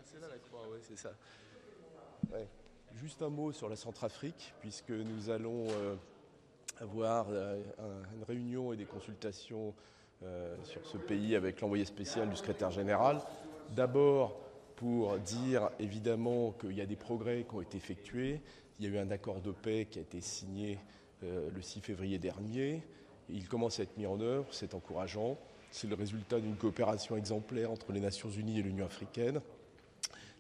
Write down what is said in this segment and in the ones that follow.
c'est là la croix, oui, c'est ça. Ouais. Juste un mot sur la Centrafrique, puisque nous allons avoir une réunion et des consultations sur ce pays avec l'envoyé spécial du secrétaire général. D'abord, pour dire évidemment qu'il y a des progrès qui ont été effectués. Il y a eu un accord de paix qui a été signé le 6 février dernier. Il commence à être mis en œuvre, c'est encourageant. C'est le résultat d'une coopération exemplaire entre les Nations Unies et l'Union africaine.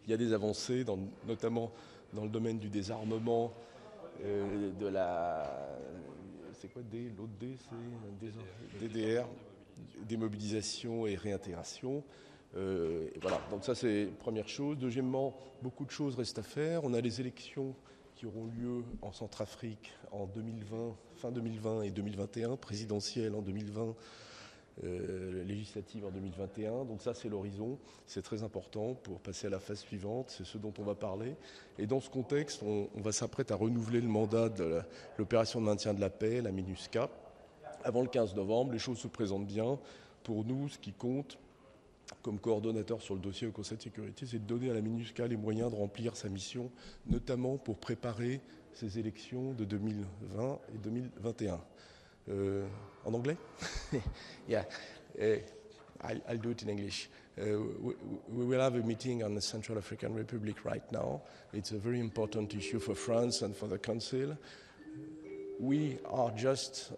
Il y a des avancées, notamment dans le domaine du désarmement, de la... C'est quoi l'autre D, c'est DDR, démobilisation et réintégration. Et voilà, donc ça c'est première chose. Deuxièmement, beaucoup de choses restent à faire. On a les élections qui auront lieu en Centrafrique en 2020, fin 2020 et 2021, présidentielle en 2020, législative en 2021. Donc ça c'est l'horizon, c'est très important pour passer à la phase suivante, c'est ce dont on va parler. Et dans ce contexte, on va s'apprêter à renouveler le mandat de l'opération de maintien de la paix, la MINUSCA, avant le 15 novembre. Les choses se présentent bien. Pour nous, ce qui compte, comme coordonnateur sur le dossier au Conseil de sécurité, c'est de donner à la MINUSCA les moyens de remplir sa mission, notamment pour préparer ces élections de 2020 et 2021. En anglais? Yeah, I'll do it in English. We will have a meeting on the Central African Republic right now. It's a very important issue for France and for the Council. We are just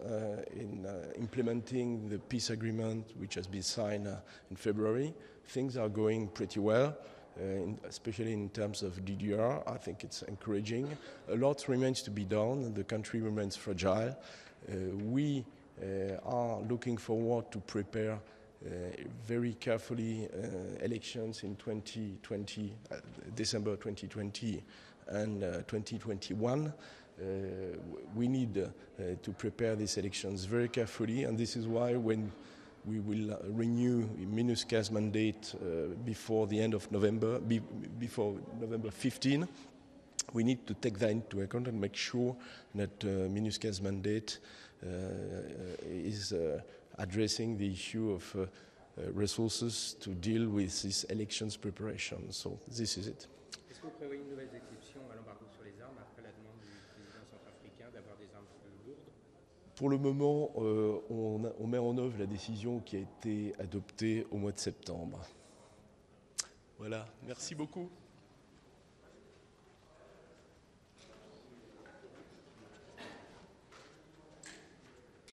implementing the peace agreement which has been signed in February. Things are going pretty well, especially in terms of DDR. I think it's encouraging. A lot remains to be done. The country remains fragile. We are looking forward to prepare very carefully elections in 2020, December 2020 and 2021. We need to prepare these elections very carefully, and this is why when we will renew MINUSCA's mandate before the end of November, before November 15, we need to take that into account and make sure that MINUSCA's mandate is addressing the issue of resources to deal with this elections preparation. So this is it. Est-ce que vous prévoyez une nouvelle exception à l'embargo sur les armes après la demande du président centrafricain d'avoir des armes plus lourdes? Pour le moment, on met en œuvre la décision qui a été adoptée au mois de septembre. Voilà, merci beaucoup.